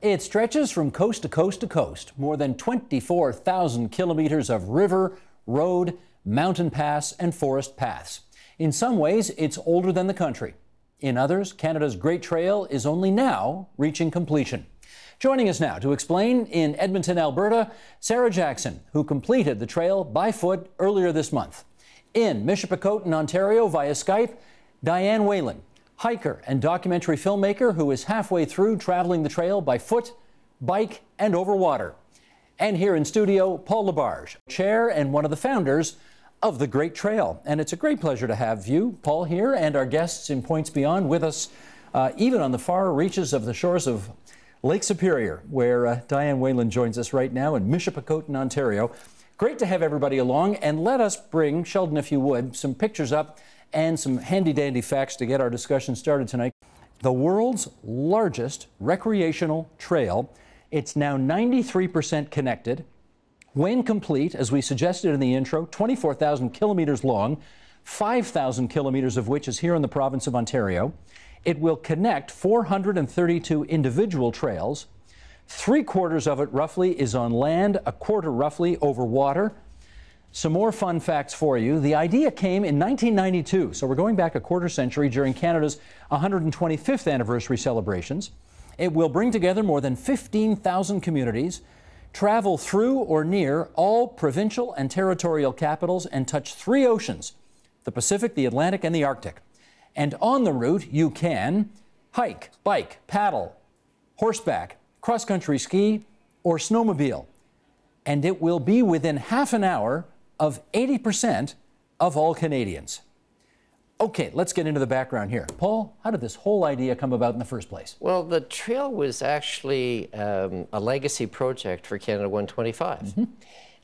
It stretches from coast to coast to coast, more than 24,000 kilometers of river, road, mountain pass, and forest paths. In some ways, it's older than the country. In others, Canada's Great Trail is only now reaching completion. Joining us now to explain in Edmonton, Alberta, Sarah Jackson, who completed the trail by foot earlier this month. In Michipicoten, Ontario, via Skype, Diane Whalen, hiker and documentary filmmaker who is halfway through traveling the trail by foot, bike, and over water. And here in studio, Paul Labarge, chair and one of the founders of the Great Trail. And it's a great pleasure to have you, Paul, here, and our guests in Points Beyond with us, even on the far reaches of the shores of Lake Superior, where Diane Whalen joins us right now in Michipicoten, Ontario. Great to have everybody along, and let us bring, Sheldon, if you would, some pictures up and some handy-dandy facts to get our discussion started tonight. The world's largest recreational trail. It's now 93% connected. When complete, as we suggested in the intro, 24,000 kilometers long, 5,000 kilometers of which is here in the province of Ontario. It will connect 432 individual trails. 3/4 of it roughly is on land, 1/4 roughly over water. Some more fun facts for you. The idea came in 1992, so we're going back a quarter century during Canada's 125th anniversary celebrations. It will bring together more than 15,000 communities, travel through or near all provincial and territorial capitals, and touch 3 oceans, the Pacific, the Atlantic, and the Arctic. And on the route, you can hike, bike, paddle, horseback, cross-country ski, or snowmobile. And it will be within half an hour of 80% of all Canadians. Okay, let's get into the background here. Paul, how did this whole idea come about in the first place? Well, the trail was actually a legacy project for Canada 125.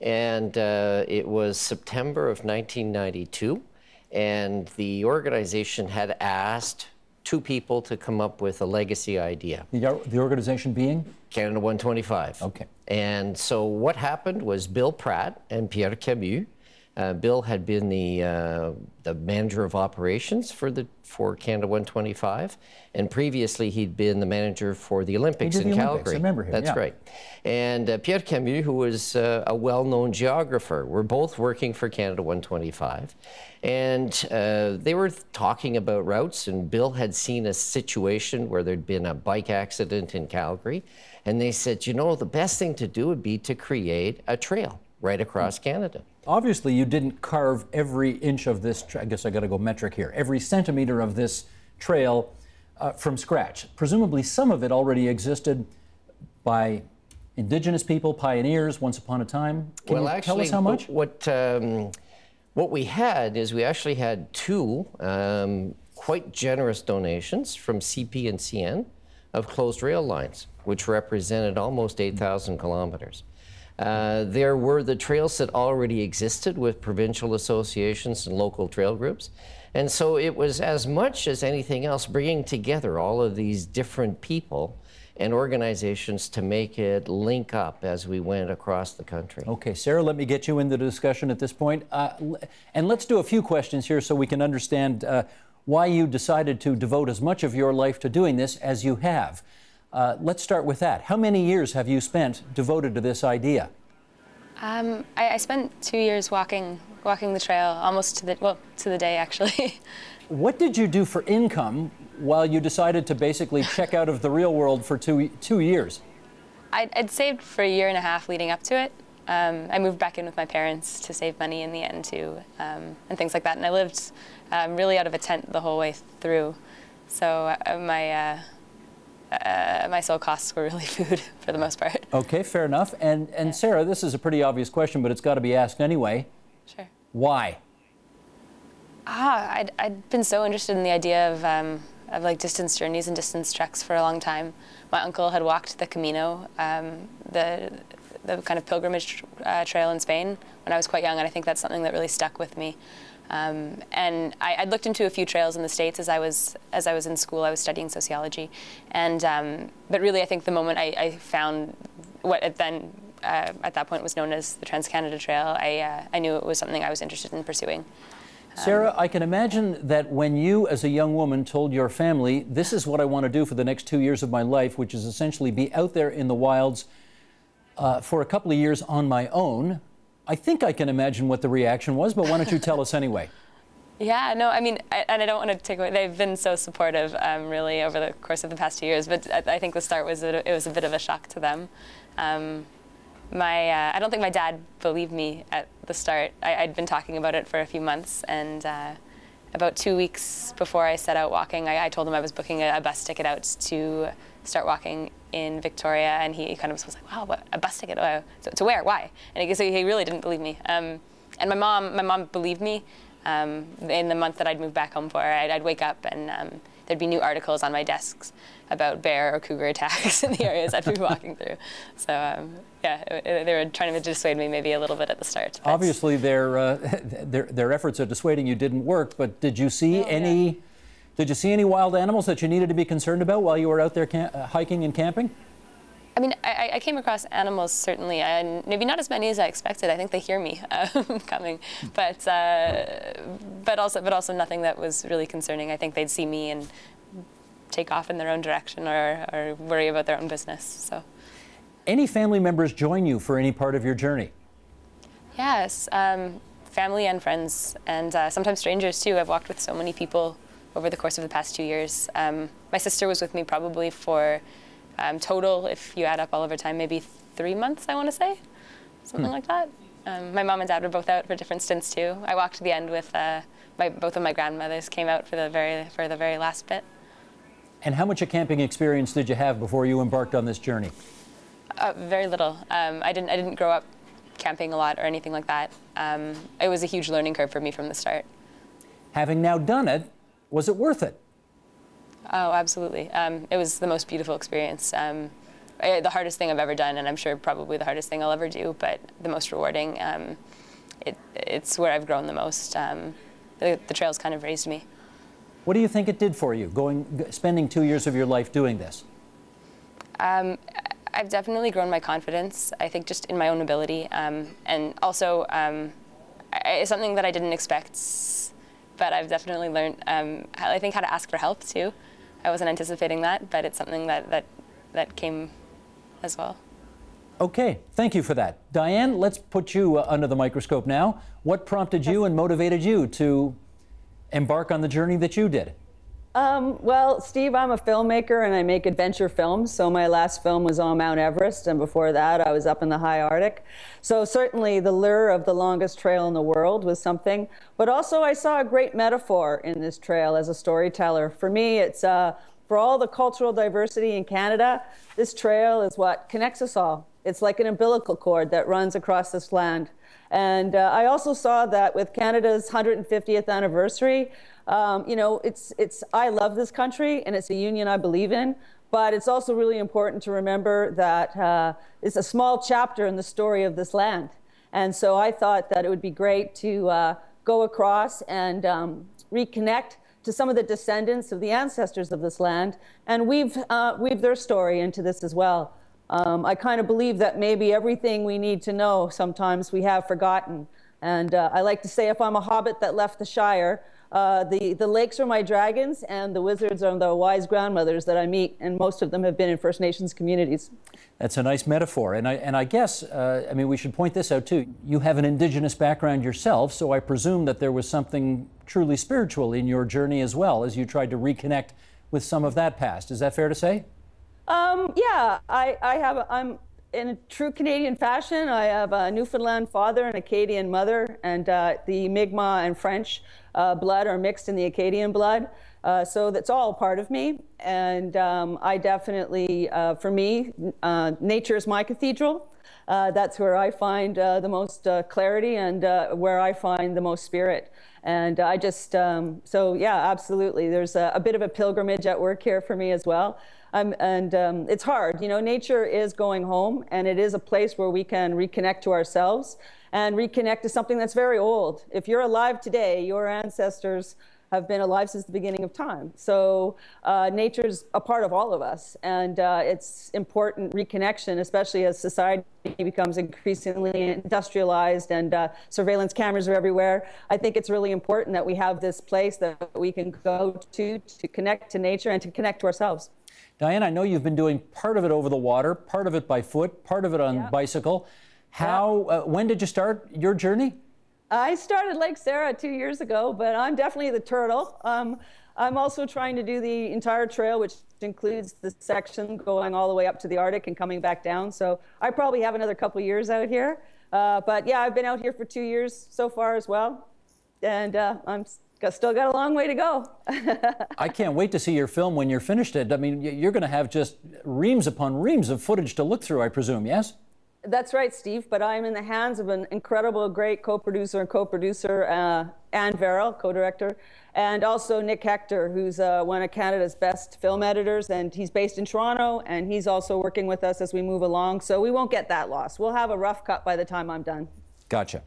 And it was September of 1992. And the organization had asked 2 people to come up with a legacy idea. The organization being? Canada 125. Okay. And so what happened was Bill Pratt and Pierre Camus. Bill had been the manager of operations for Canada 125, and previously he'd been the manager for the Olympics in Calgary. I remember him. That's right. And Pierre Camus, who was a well-known geographer, were both working for Canada 125, and they were talking about routes. And Bill had seen a situation where there'd been a bike accident in Calgary, and they said, you know, the best thing to do would be to create a trail right across Canada. Obviously, you didn't carve every inch of this, I guess I got to go metric here, every centimeter of this trail from scratch. Presumably, some of it already existed by Indigenous people, pioneers, once upon a time. Can you tell us how much? What we had is we actually had 2 quite generous donations from CP and CN of closed rail lines, which represented almost 8,000 kilometers. There were the trails that already existed with provincial associations and local trail groups. And so it was, as much as anything else, bringing together all of these different people and organizations to make it link up as we went across the country. Okay, Sarah, let me get you into the discussion at this point. And let's do a few questions here so we can understand why you decided to devote as much of your life to doing this as you have. Let's start with that. How many years have you spent devoted to this idea? I spent 2 years walking the trail, almost to the day, actually. What did you do for income while you decided to basically check out of the real world for two years? I'd saved for 1.5 years leading up to it. I moved back in with my parents to save money in the end, too, and things like that. And I lived really out of a tent the whole way through. So my sole costs were really food for the most part. Okay, fair enough. And yeah. Sarah, this is a pretty obvious question, but it's got to be asked anyway. Sure. Why? I'd been so interested in the idea of like distance journeys and distance treks for a long time. My uncle had walked the Camino, the kind of pilgrimage trail in Spain when I was quite young, and I think that's something that really stuck with me. And I'd looked into a few trails in the States as I was in school. I was studying sociology, and but really I think the moment I found what at that point was known as the Trans-Canada Trail, I knew it was something I was interested in pursuing. Sarah, I can imagine that when you, as a young woman, told your family, this is what I want to do for the next 2 years of my life, which is essentially be out there in the wilds for a couple of years on my own, I think I can imagine what the reaction was, but why don't you tell us anyway? Yeah, no, I mean, and I don't want to take away, they've been so supportive, really, over the course of the past 2 years, but I think the start was, it was a bit of a shock to them. I don't think my dad believed me at the start. I'd been talking about it for a few months, and about 2 weeks before I set out walking, I told him I was booking a bus ticket out to start walking in Victoria, and he kind of was like, wow, what, a bus ticket? To where? Why? And so he really didn't believe me. And my mom believed me. In the month that I'd moved back home for, I'd wake up and there'd be new articles on my desks about bear or cougar attacks in the areas I'd be walking through. So yeah, they were trying to dissuade me maybe a little bit at the start. Obviously, their efforts at dissuading you didn't work. But did you see any wild animals that you needed to be concerned about while you were out there hiking and camping? I mean, I came across animals, certainly, and maybe not as many as I expected. I think they hear me coming, but also nothing that was really concerning. I think they'd see me and take off in their own direction or worry about their own business. So, any family members join you for any part of your journey? Yes, family and friends, and sometimes strangers too. I've walked with so many people over the course of the past 2 years. My sister was with me probably for total, if you add up all of our time, maybe 3 months, I want to say, something like that. My mom and dad were both out for different stints too. I walked to the end with both of my grandmothers came out for the very last bit. And how much a camping experience did you have before you embarked on this journey? Very little. I didn't grow up camping a lot or anything like that. It was a huge learning curve for me from the start. Having now done it, was it worth it? Oh, absolutely. It was the most beautiful experience. The hardest thing I've ever done, and I'm sure probably the hardest thing I'll ever do, but the most rewarding. It's where I've grown the most. The trails kind of raised me. What do you think it did for you, spending 2 years of your life doing this? I've definitely grown my confidence, I think, just in my own ability. And also, it's something that I didn't expect, but I've definitely learned, I think, how to ask for help, too. I wasn't anticipating that, but it's something that came as well. Okay, thank you for that. Diane, let's put you under the microscope now. What prompted you and motivated you to embark on the journey that you did? Well, Steve, I'm a filmmaker and I make adventure films. So my last film was on Mount Everest, and before that I was up in the high Arctic. So certainly the lure of the longest trail in the world was something, but also I saw a great metaphor in this trail as a storyteller. For me, it's for all the cultural diversity in Canada, this trail is what connects us all. It's like an umbilical cord that runs across this land. And I also saw that with Canada's 150th anniversary, you know, I love this country and it's a union I believe in, but it's also really important to remember that it's a small chapter in the story of this land. And so I thought that it would be great to go across and reconnect to some of the descendants of the ancestors of this land and weave their story into this as well. I kind of believe that maybe everything we need to know sometimes we have forgotten. And I like to say, if I'm a hobbit that left the Shire, the lakes are my dragons and the wizards are the wise grandmothers that I meet, and most of them have been in First Nations communities. That's a nice metaphor. And I guess, I mean, we should point this out too. You have an Indigenous background yourself, so I presume that there was something truly spiritual in your journey as well as you tried to reconnect with some of that past. Is that fair to say? Yeah, I'm in a true Canadian fashion. I have a Newfoundland father and Acadian mother, and the Mi'kmaq and French blood are mixed in the Acadian blood. So that's all part of me. And I definitely, for me, nature is my cathedral. That's where I find the most clarity and where I find the most spirit. And I just, so yeah, absolutely. There's a bit of a pilgrimage at work here for me as well. It's hard, you know, nature is going home, and it is a place where we can reconnect to ourselves and reconnect to something that's very old. If you're alive today, your ancestors have been alive since the beginning of time. So nature's a part of all of us, and it's important reconnection, especially as society becomes increasingly industrialized and surveillance cameras are everywhere. I think it's really important that we have this place that we can go to connect to nature and to connect to ourselves. Diane, I know you've been doing part of it over the water, part of it by foot, part of it on bicycle. When did you start your journey? I started like Sarah 2 years ago, but I'm definitely the turtle. I'm also trying to do the entire trail, which includes the section going all the way up to the Arctic and coming back down. So I probably have another couple years out here. But yeah, I've been out here for 2 years so far as well. And I'm still got a long way to go. I can't wait to see your film when you're finished it. I mean, you're going to have just reams upon reams of footage to look through, I presume, yes? That's right, Steve, but I'm in the hands of an incredible, great co-producer, Anne Verrill, co-director, and also Nick Hector, who's one of Canada's best film editors, and he's based in Toronto, and he's also working with us as we move along, so we won't get that lost. We'll have a rough cut by the time I'm done. Gotcha.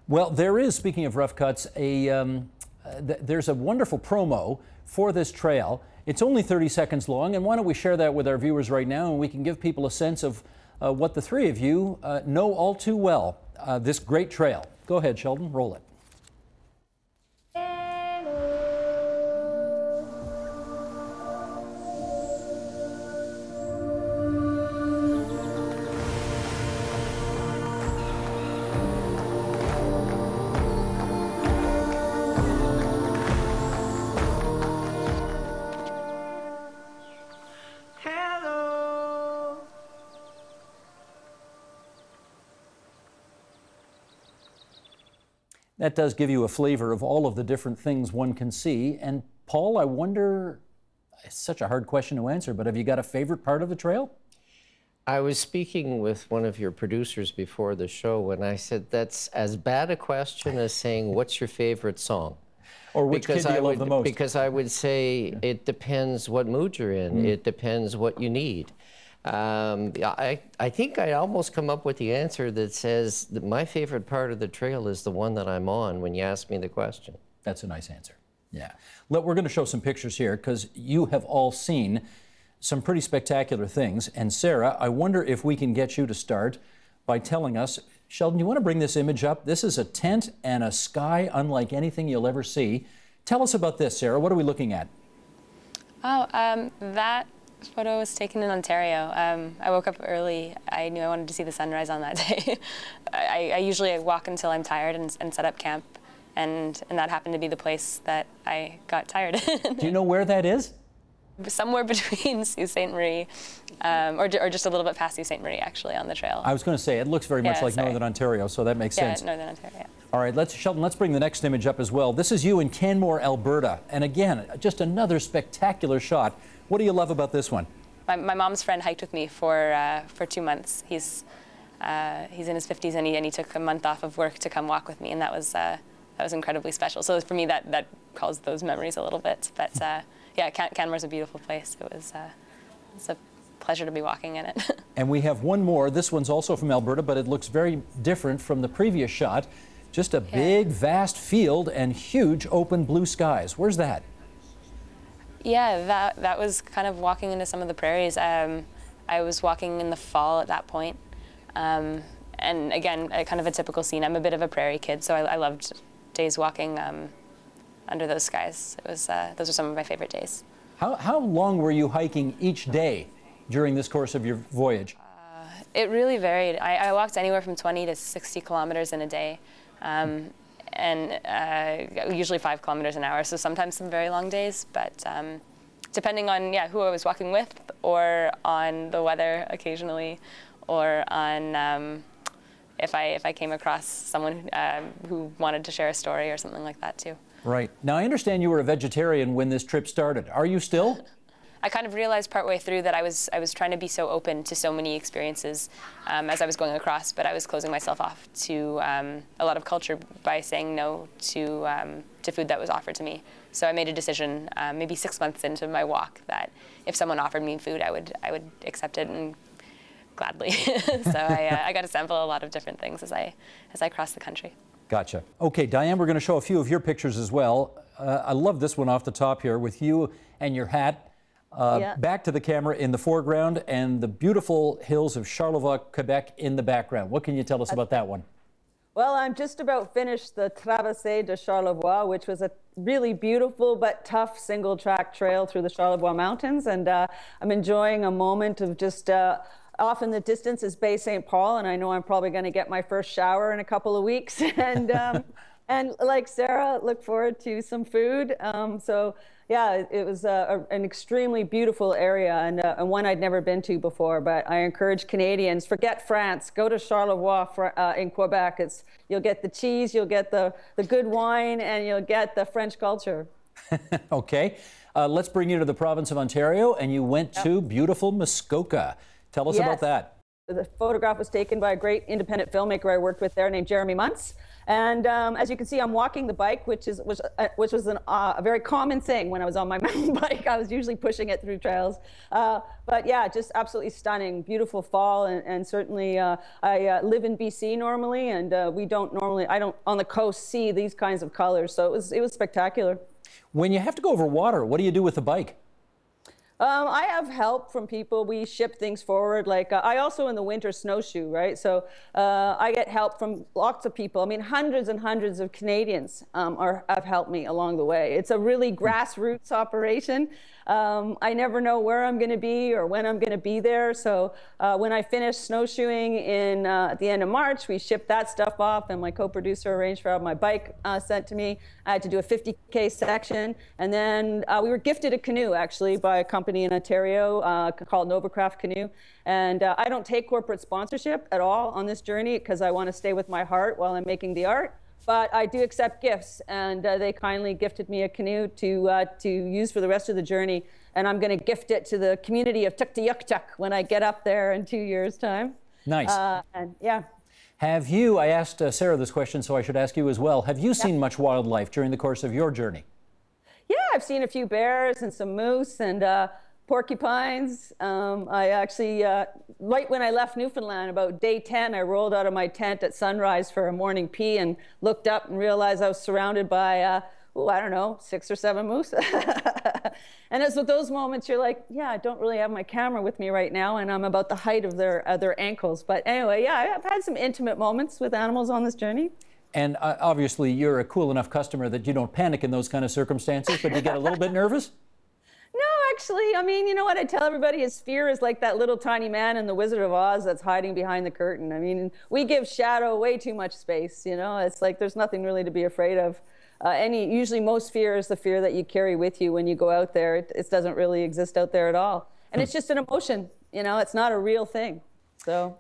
Well, there is, speaking of rough cuts, there's a wonderful promo for this trail. It's only 30 seconds long, and why don't we share that with our viewers right now, and we can give people a sense of what the three of you know all too well, this great trail. Go ahead, Sheldon, roll it. That does give you a flavor of all of the different things one can see. And Paul, I wonder, it's such a hard question to answer, but have you got a favorite part of the trail? I was speaking with one of your producers before the show, and I said that's as bad a question as saying, what's your favorite song? Or which kid do you love the most? Because I would say it depends what mood you're in. It depends what you need. I think I almost come up with the answer that says that my favorite part of the trail is the one that I'm on when you ask me the question. That's a nice answer. Yeah. Look, we're going to show some pictures here because you have all seen some pretty spectacular things. And Sarah, I wonder if we can get you to start by telling us, Sheldon, you want to bring this image up? This is a tent and a sky unlike anything you'll ever see. Tell us about this, Sarah. What are we looking at? Oh, that photo was taken in Ontario. I woke up early. I knew I wanted to see the sunrise on that day. I usually walk until I'm tired and set up camp, and that happened to be the place that I got tired in. Do you know where that is? Somewhere between Sault Ste. Marie, or just a little bit past Sault Ste. Marie, actually, on the trail. I was going to say, it looks very much like Northern Ontario, so that makes sense. Yeah, Northern Ontario, yeah. All right, Sheldon, let's bring the next image up as well. This is you in Canmore, Alberta. And again, just another spectacular shot. What do you love about this one? My mom's friend hiked with me for 2 months. He's in his 50s, and he took a month off of work to come walk with me, and that was incredibly special. So for me, that caused those memories a little bit. But yeah, Canmore's a beautiful place. It's a pleasure to be walking in it. And we have one more. This one's also from Alberta, but it looks very different from the previous shot. Just a big, vast field and huge open blue skies. Where's that? Yeah, that was kind of walking into some of the prairies. I was walking in the fall at that point. And again, kind of a typical scene. I'm a bit of a prairie kid, so I loved days walking under those skies. Those are some of my favorite days. How long were you hiking each day during this course of your voyage? It really varied. I walked anywhere from 20 to 60 kilometers in a day. And usually 5 kilometers an hour, so sometimes some very long days, but depending on who I was walking with, or on the weather occasionally, or on if I came across someone who wanted to share a story or something like that too. Right. Now I understand you were a vegetarian when this trip started. Are you still? I kind of realized partway through that I was trying to be so open to so many experiences as I was going across, but I was closing myself off to a lot of culture by saying no to food that was offered to me. So I made a decision maybe 6 months into my walk that if someone offered me food, I would accept it, and gladly. So I got to sample a lot of different things as I crossed the country. Gotcha. Okay, Diane, we're going to show a few of your pictures as well. I love this one off the top here with you and your hat. Back to the camera in the foreground and the beautiful hills of Charlevoix, Quebec in the background. What can you tell us about that one? Well, I'm just about finished the Traversée de Charlevoix, which was a really beautiful but tough single-track trail through the Charlevoix Mountains. And I'm enjoying a moment of just, off in the distance is Bay St. Paul, and I know I'm probably going to get my first shower in a couple of weeks. And like Sarah, look forward to some food. So yeah, it was an extremely beautiful area and one I'd never been to before. But I encourage Canadians, forget France, go to Charlevoix in Quebec. You'll get the cheese, you'll get the good wine, and you'll get the French culture. Okay, let's bring you to the province of Ontario, and you went to beautiful Muskoka. Tell us about that. The photograph was taken by a great independent filmmaker I worked with there named Jeremy Muntz. And as you can see, I'm walking the bike, which was a very common thing when I was on my mountain bike. I was usually pushing it through trails. But yeah, just absolutely stunning, beautiful fall. And certainly I live in BC normally, and I don't on the coast see these kinds of colors. So it was spectacular. When you have to go over water, what do you do with the bike? I have help from people. We ship things forward. Like I also in the winter snowshoe, right? So I get help from lots of people. I mean, hundreds and hundreds of Canadians have helped me along the way. It's a really grassroots operation. I never know where I'm going to be or when I'm going to be there. So when I finished snowshoeing at the end of March, we shipped that stuff off, and my co-producer arranged for my bike sent to me. I had to do a 50K section, and then we were gifted a canoe actually by a company in Ontario called Novacraft Canoe. And I don't take corporate sponsorship at all on this journey because I want to stay with my heart while I'm making the art. But I do accept gifts, and they kindly gifted me a canoe to use for the rest of the journey. And I'm going to gift it to the community of Tuktoyaktuk when I get up there in 2 years' time. Nice. And yeah. Have you, I asked Sarah this question, so I should ask you as well, have you seen much wildlife during the course of your journey? Yeah, I've seen a few bears and some moose and porcupines. I actually, right when I left Newfoundland, about day 10, I rolled out of my tent at sunrise for a morning pee and looked up and realized I was surrounded by, I don't know, 6 or 7 moose. And it's with those moments you're like, yeah, I don't really have my camera with me right now, and I'm about the height of their ankles. But anyway, yeah, I've had some intimate moments with animals on this journey. And obviously, you're a cool enough customer that you don't panic in those kind of circumstances, but you get a little bit nervous? No, actually, I mean, you know what I tell everybody is fear is like that little tiny man in The Wizard of Oz that's hiding behind the curtain. I mean, we give shadow way too much space, you know? It's like there's nothing really to be afraid of. Usually most fear is the fear that you carry with you when you go out there. It doesn't really exist out there at all. And it's just an emotion, you know? It's not a real thing, so.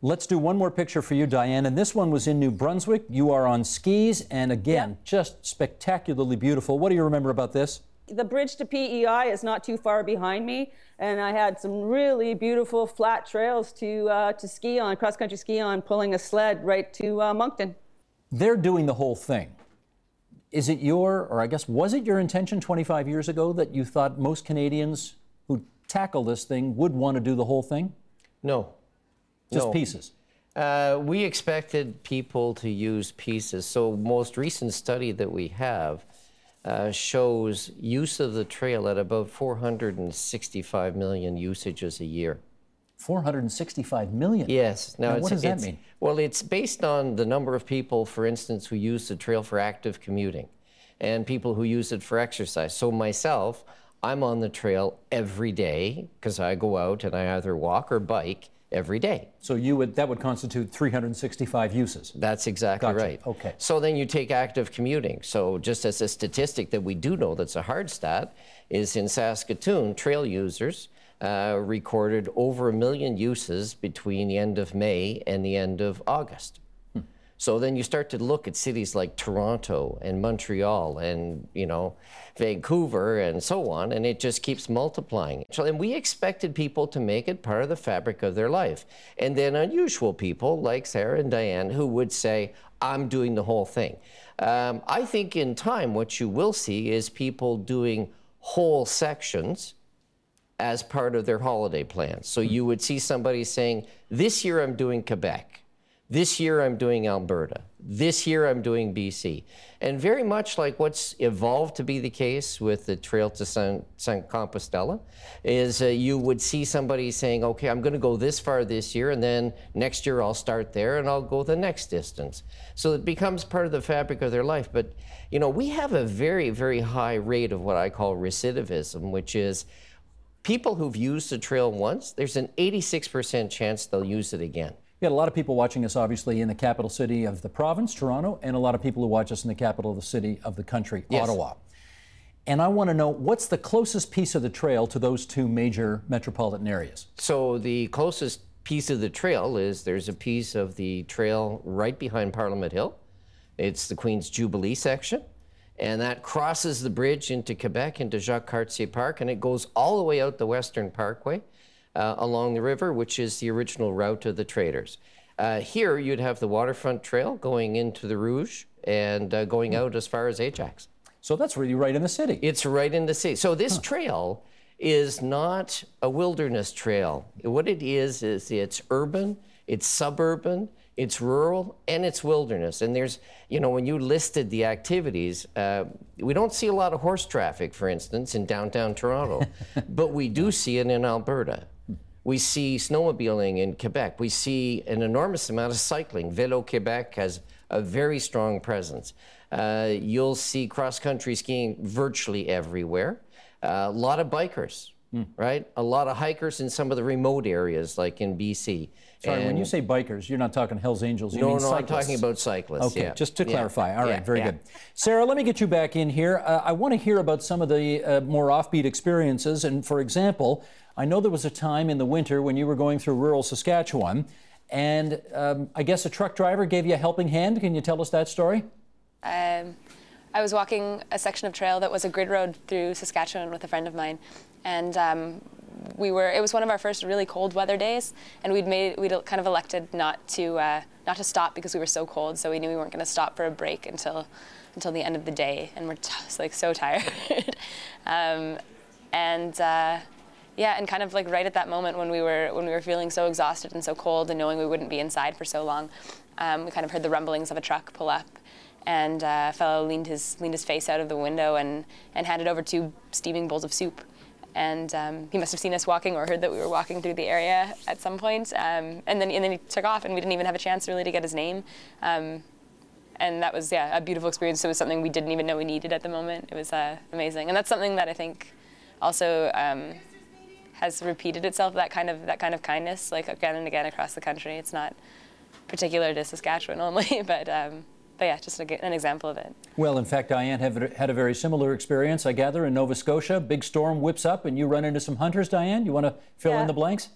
Let's do one more picture for you, Diane, and this one was in New Brunswick. You are on skis, and again, just spectacularly beautiful. What do you remember about this? The bridge to PEI is not too far behind me, and I had some really beautiful flat trails to ski on, cross-country ski on, pulling a sled right to Moncton. They're doing the whole thing. Is it or I guess, was it your intention 25 years ago that you thought most Canadians who tackle this thing would want to do the whole thing? No. Just pieces? We expected people to use pieces. So most recent study that we have shows use of the trail at about 465 million usages a year. 465 million? Yes. Now what does that mean? Well, it's based on the number of people, for instance, who use the trail for active commuting and people who use it for exercise. So myself, I'm on the trail every day because I go out and I either walk or bike every day. So that would constitute 365 uses? That's exactly right. Okay. So then you take active commuting. So just as a statistic that we do know that's a hard stat is in Saskatoon, trail users recorded over 1 million uses between the end of May and the end of August. So then you start to look at cities like Toronto and Montreal and, you know, Vancouver and so on, and it just keeps multiplying. And we expected people to make it part of the fabric of their life. And then unusual people like Sarah and Diane who would say, I'm doing the whole thing. I think in time what you will see is people doing whole sections as part of their holiday plans. So you would see somebody saying, this year I'm doing Quebec. This year I'm doing Alberta. This year I'm doing BC. And very much like what's evolved to be the case with the Trail to San Compostela is you would see somebody saying, okay, I'm going to go this far this year, and then next year I'll start there and I'll go the next distance. So it becomes part of the fabric of their life. But, you know, we have a very, very high rate of what I call recidivism, which is people who've used the trail once, there's an 86% chance they'll use it again. We got a lot of people watching us, obviously, in the capital city of the province, Toronto, and a lot of people who watch us in the capital of the city of the country, yes. Ottawa. And I want to know, what's the closest piece of the trail to those two major metropolitan areas? So the closest piece of the trail is there's a piece of the trail right behind Parliament Hill. It's the Queen's Jubilee section. And that crosses the bridge into Quebec, into Jacques Cartier Park, and it goes all the way out the Western Parkway. Along the river, which is the original route of the traders. Here, you'd have the waterfront trail going into the Rouge and going out as far as Ajax. So that's really right in the city. It's right in the city. So this trail is not a wilderness trail. What it is it's urban, it's suburban, it's rural, and it's wilderness. And there's, you know, when you listed the activities, we don't see a lot of horse traffic, for instance, in downtown Toronto, but we do see it in Alberta. We see snowmobiling in Quebec. We see an enormous amount of cycling. Vélo Québec has a very strong presence. You'll see cross-country skiing virtually everywhere. A lot of bikers, right? A lot of hikers in some of the remote areas, like in BC. Sorry, when you say bikers, you're not talking Hells Angels, you mean cyclists. No, I'm talking about cyclists. Okay, yeah. just to clarify. All right, very good. Yeah. Sarah, let me get you back in here. I want to hear about some of the more offbeat experiences. And for example, I know there was a time in the winter when you were going through rural Saskatchewan, and I guess a truck driver gave you a helping hand. Can you tell us that story? I was walking a section of trail that was a grid road through Saskatchewan with a friend of mine, and it was one of our first really cold weather days, and we'd kind of elected not to stop because we were so cold, so we knew we weren't going to stop for a break until the end of the day, and we're like so tired. Yeah, and kind of like right at that moment when we were feeling so exhausted and so cold and knowing we wouldn't be inside for so long, we kind of heard the rumblings of a truck pull up, and a fellow leaned his face out of the window and handed over 2 steaming bowls of soup. And he must have seen us walking or heard that we were walking through the area at some point. And then he took off, and we didn't even have a chance really to get his name. And that was, yeah, a beautiful experience. It was something we didn't even know we needed at the moment. It was amazing. And that's something that I think also has repeated itself, that kind of kindness, like again and again across the country. It's not particular to Saskatchewan only, but yeah, just an example of it. Well, in fact, Diane had a very similar experience, I gather, in Nova Scotia. Big storm whips up and you run into some hunters, Diane. You want to fill in the blanks?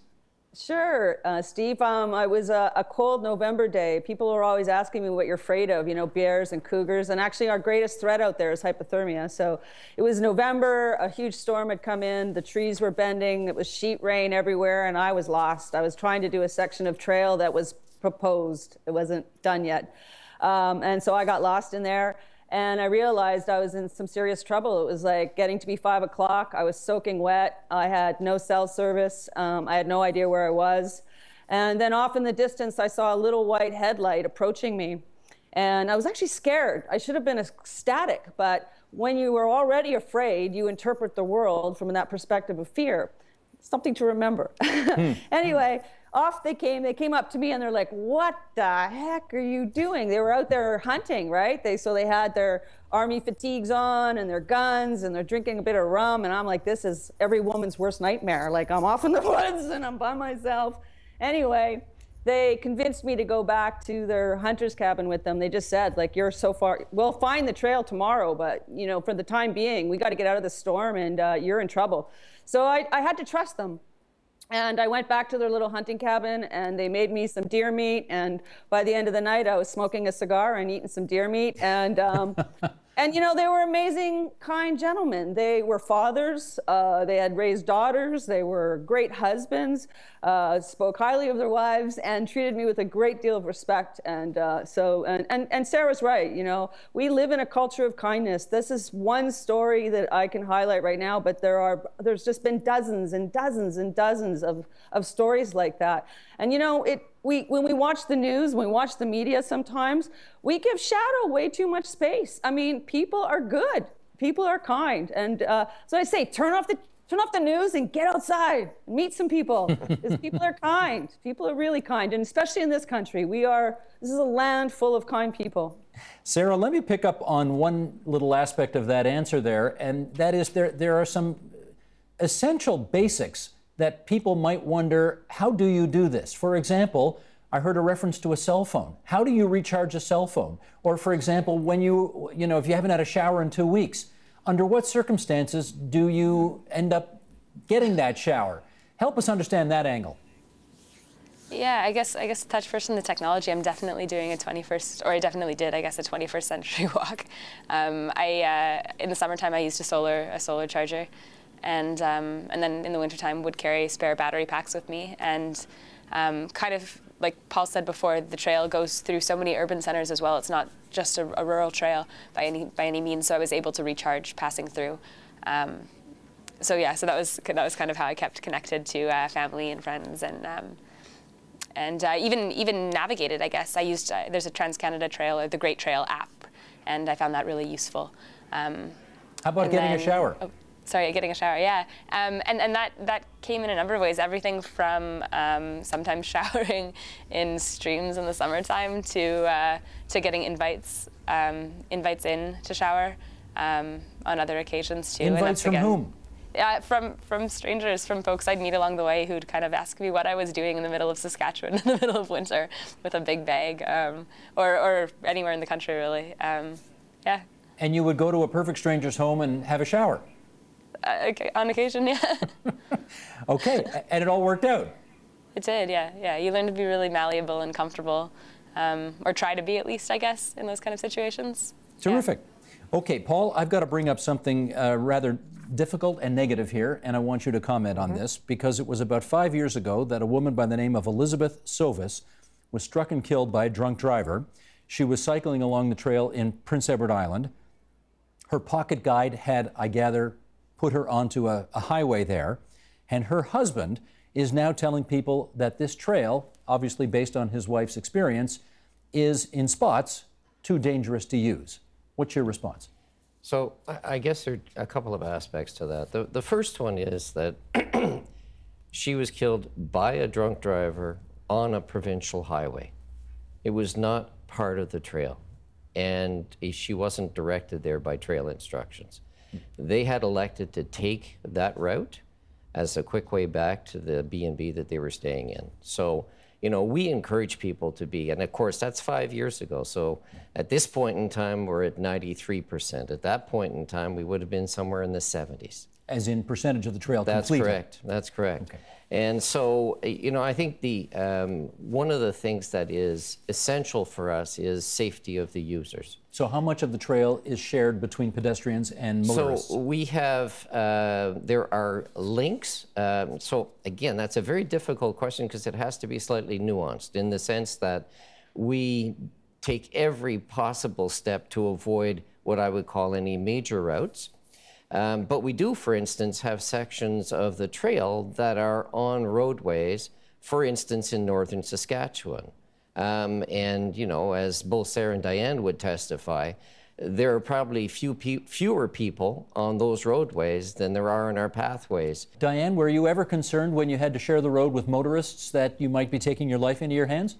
Sure, Steve. I was a cold November day. People are always asking me what you're afraid of, you know, bears and cougars. And actually our greatest threat out there is hypothermia. So it was November, a huge storm had come in, the trees were bending, it was sheet rain everywhere, and I was lost. I was trying to do a section of trail that was proposed. It wasn't done yet. And so I got lost in there, and I realized I was in some serious trouble. It was like getting to be 5 o'clock. I was soaking wet. I had no cell service. I had no idea where I was. And then off in the distance, I saw a little white headlight approaching me. And I was actually scared. I should have been ecstatic, but when you were already afraid, you interpret the world from that perspective of fear. Something to remember. Anyway, off they came. They came up to me and they're like, "What the heck are you doing?" They were out there hunting, right? So they had their army fatigues on and their guns and they're drinking a bit of rum. And I'm like, this is every woman's worst nightmare. Like, I'm off in the woods and I'm by myself. Anyway, they convinced me to go back to their hunter's cabin with them. They just said, like, "You're so far, we'll find the trail tomorrow, but, you know, for the time being, we got to get out of the storm and you're in trouble." So I had to trust them. And I went back to their little hunting cabin and they made me some deer meat. And by the end of the night, I was smoking a cigar and eating some deer meat. And, and you know, they were amazing, kind gentlemen. They were fathers. They had raised daughters. They were great husbands, spoke highly of their wives and treated me with a great deal of respect. And and Sarah's right. You know, we live in a culture of kindness. This is one story that I can highlight right now, but there's just been dozens and dozens and dozens of stories like that. And, you know, when we watch the news, when we watch the media sometimes, we give shadow way too much space. I mean, people are good. People are kind. And so I say, turn off the news and get outside, meet some people, because people are kind. People are really kind, and especially in this country, this is a land full of kind people. Sarah, let me pick up on one little aspect of that answer there, and that is there are some essential basics that people might wonder, how do you do this? For example, I heard a reference to a cell phone. How do you recharge a cell phone? Or for example, when if you haven't had a shower in 2 weeks, under what circumstances do you end up getting that shower? Help us understand that angle. Yeah, I guess to touch first on the technology, I'm definitely doing I definitely did, I guess, a 21st century walk. In the summertime, I used a solar charger, and then in the wintertime would carry spare battery packs with me. And kind of like Paul said before, the trail goes through so many urban centers as well. It's not just a rural trail by any means. So I was able to recharge passing through. So that was kind of how I kept connected to family and friends, and even navigated, I guess. I used there's a Trans-Canada Trail, or the Great Trail app, and I found that really useful. How about getting a shower? Oh, sorry, getting a shower, yeah. And that came in a number of ways, everything from sometimes showering in streams in the summertime to getting invites in to shower on other occasions too. Invites from whom? From strangers, from folks I'd meet along the way who'd kind of ask me what I was doing in the middle of Saskatchewan in the middle of winter with a big bag, or anywhere in the country, really. Yeah. And you would go to a perfect stranger's home and have a shower? On occasion, yeah. Okay, and it all worked out? It did, yeah. You learn to be really malleable and comfortable, or try to be at least, I guess, in those kind of situations. Terrific. Yeah. Okay, Paul, I've got to bring up something rather difficult and negative here, and I want you to comment on this, because it was about 5 years ago that a woman by the name of Elizabeth Sovis was struck and killed by a drunk driver. She was cycling along the trail in Prince Edward Island. Her pocket guide had, I gather, put her onto a highway there, and her husband is now telling people that this trail, obviously based on his wife's experience, is in spots too dangerous to use. What's your response? So I guess there are a couple of aspects to that. The first one is that she was killed by a drunk driver on a provincial highway. It was not part of the trail, and she wasn't directed there by trail instructions. They had elected to take that route as a quick way back to the B&B that they were staying in. So, we encourage people to be, and of course, that's 5 years ago. So at this point in time, we're at 93%. At that point in time, we would have been somewhere in the 70s. As in percentage of the trail completed? That's correct. That's correct. Okay. And so, I think one of the things that is essential for us is safety of the users. So how much of the trail is shared between pedestrians and motorists? So we have, there are links. So again, that's a very difficult question because it has to be slightly nuanced in the sense that we take every possible step to avoid what I would call any major routes. But we do, for instance, have sections of the trail that are on roadways, for instance, in northern Saskatchewan. And, as both Sarah and Diane would testify, there are probably fewer people on those roadways than there are in our pathways. Diane, were you ever concerned when you had to share the road with motorists that you might be taking your life into your hands?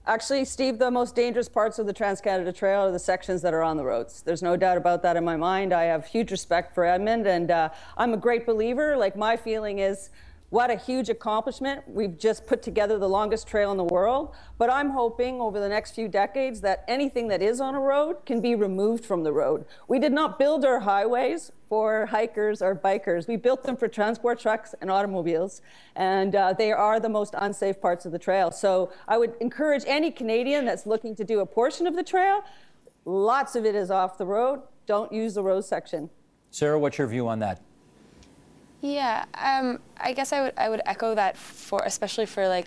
Actually, Steve, the most dangerous parts of the Trans-Canada Trail are the sections that are on the roads. There's no doubt about that in my mind. I have huge respect for Edmund, and I'm a great believer. Like, my feeling is, what a huge accomplishment. We've just put together the longest trail in the world, but I'm hoping over the next few decades that anything that is on a road can be removed from the road. We did not build our highways for hikers or bikers. We built them for transport trucks and automobiles, and they are the most unsafe parts of the trail. So I would encourage any Canadian that's looking to do a portion of the trail, lots of it is off the road. Don't use the road section. Sarah, what's your view on that? Yeah, I guess I would echo that especially for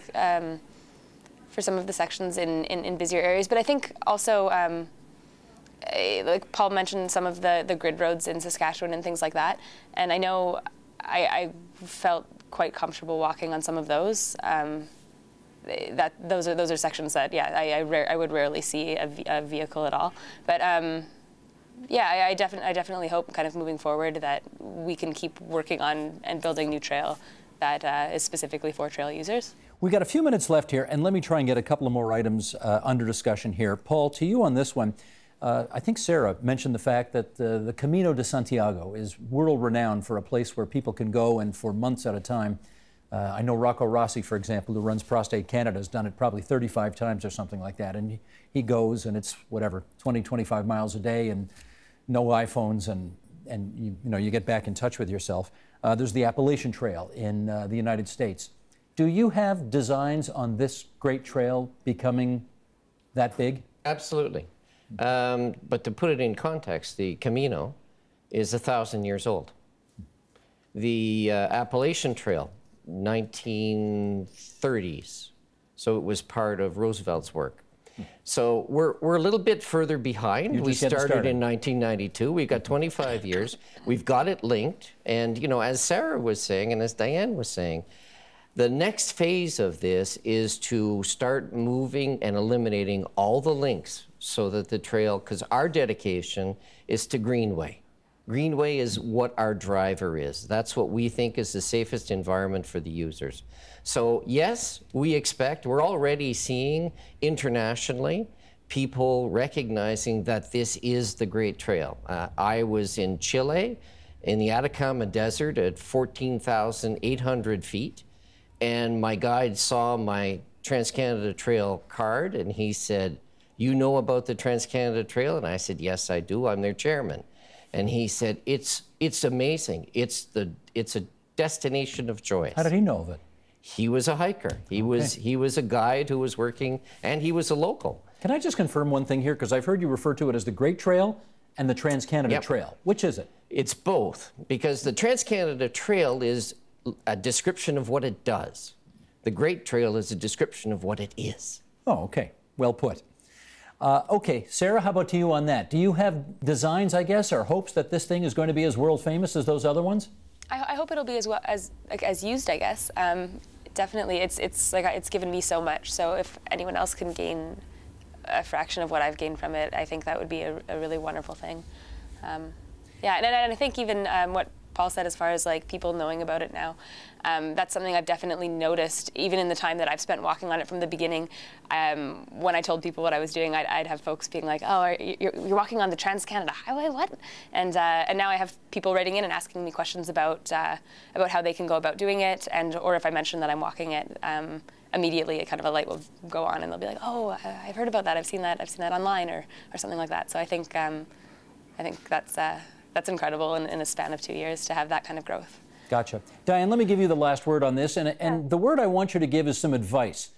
for some of the sections in busier areas. But I think also, like Paul mentioned, some of the grid roads in Saskatchewan and things like that. And I know I felt quite comfortable walking on some of those. those are sections that, yeah, I would rarely see a vehicle at all. But yeah, I definitely hope, kind of moving forward, that we can keep working on and building new trail that is specifically for trail users. We've got a few minutes left here, and let me try and get a couple of more items under discussion here. Paul, to you on this one. I think Sarah mentioned the fact that the Camino de Santiago is world-renowned for a place where people can go and for months at a time. I know Rocco Rossi, for example, who runs Prostate Canada, has done it probably 35 times or something like that. And he goes, and it's whatever, 20, 25 miles a day, and no iPhones, and you get back in touch with yourself. There's the Appalachian Trail in the United States. Do you have designs on this great trail becoming that big? Absolutely. But to put it in context, the Camino is 1,000 years old. The Appalachian Trail, 1930s. So it was part of Roosevelt's work. So we're a little bit further behind. We started in 1992. We've got 25 years. We've got it linked. And, you know, as Sarah was saying and as Diane was saying, the next phase of this is to start moving and eliminating all the links so that the trail, because our dedication is to Greenway. Greenway is what our driver is. That's what we think is the safest environment for the users. So yes, we're already seeing internationally people recognizing that this is the Great Trail. I was in Chile, in the Atacama Desert at 14,800 feet. And my guide saw my Trans-Canada Trail card, and he said, "You know about the Trans-Canada Trail?" And I said, "Yes, I do. I'm their chairman." And he said, "It's amazing. It's a destination of choice." How did he know of it? He was a hiker. He was a guide who was working, and he was a local. Can I just confirm one thing here? Because I've heard you refer to it as the Great Trail and the Trans-Canada Trail. Which is it? It's both, because the Trans-Canada Trail is a description of what it does. The Great Trail is a description of what it is. Oh, okay. Well put. Okay, Sarah, how about to you on that? Do you have designs, I guess, or hopes that this thing is going to be as world famous as those other ones? I hope it'll be as well as used, I guess. Definitely, it's given me so much. So if anyone else can gain a fraction of what I've gained from it, I think that would be a really wonderful thing. Yeah, and I think even what Paul said as far as like people knowing about it now, that's something I've definitely noticed even in the time that I've spent walking on it from the beginning. When I told people what I was doing, I'd have folks being like, "Oh, you're walking on the Trans-Canada Highway, what?" And now I have people writing in and asking me questions about how they can go about doing it, or if I mention that I'm walking it, immediately kind of a light will go on and they'll be like, "Oh, I've heard about that. I've seen that online," or something like that. So I think that's incredible in a span of 2 years to have that kind of growth. Gotcha. Diane, let me give you the last word on this. And the word I want you to give is some advice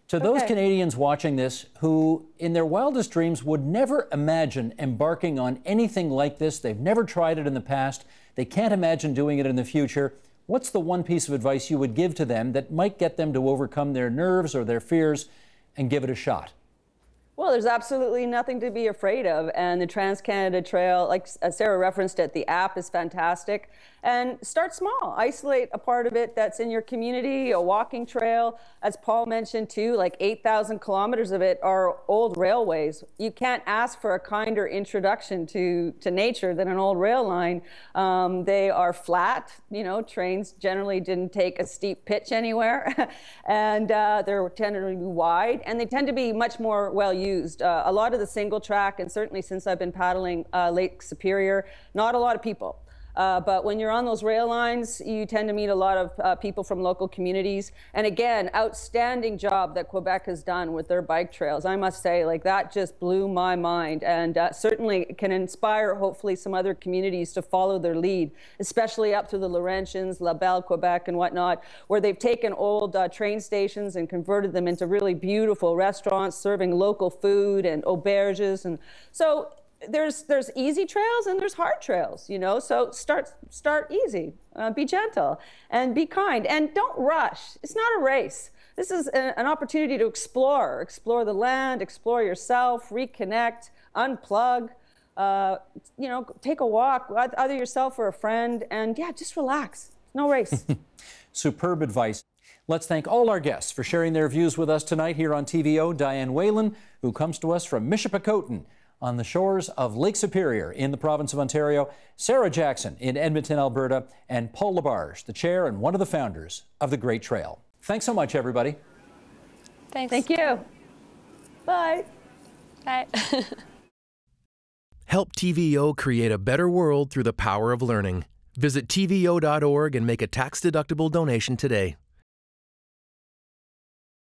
to those Canadians watching this who, in their wildest dreams, would never imagine embarking on anything like this. They've never tried it in the past. They can't imagine doing it in the future. What's the one piece of advice you would give to them that might get them to overcome their nerves or their fears and give it a shot? Well, there's absolutely nothing to be afraid of. And the Trans-Canada Trail, like Sarah referenced it, the app is fantastic. And start small. Isolate a part of it that's in your community, a walking trail. As Paul mentioned too, like 8,000 kilometers of it are old railways. You can't ask for a kinder introduction to nature than an old rail line. They are flat. You know, trains generally didn't take a steep pitch anywhere. And they're tend to be wide, and they tend to be much more well used. A lot of the single track, and certainly since I've been paddling Lake Superior, not a lot of people. But when you're on those rail lines, you tend to meet a lot of people from local communities. And again, outstanding job that Quebec has done with their bike trails. I must say, like, that just blew my mind, and certainly can inspire, hopefully, some other communities to follow their lead, especially up through the Laurentians, La Belle, Quebec, and whatnot, where they've taken old train stations and converted them into really beautiful restaurants serving local food and auberges. And so there's easy trails and there's hard trails, you know, so start easy, be gentle and be kind, and don't rush. It's not a race. This is an opportunity to explore the land, explore yourself, reconnect, unplug, you know, take a walk, either yourself or a friend, and yeah, just relax. No race. Superb advice. Let's thank all our guests for sharing their views with us tonight here on TVO. Diane Whalen, who comes to us from Michipicoten on the shores of Lake Superior in the province of Ontario, Sarah Jackson in Edmonton, Alberta, and Paul Labarge, the chair and one of the founders of the Great Trail. Thanks so much, everybody. Thanks. Thank you. Bye. Bye. Help TVO create a better world through the power of learning. Visit TVO.org and make a tax-deductible donation today.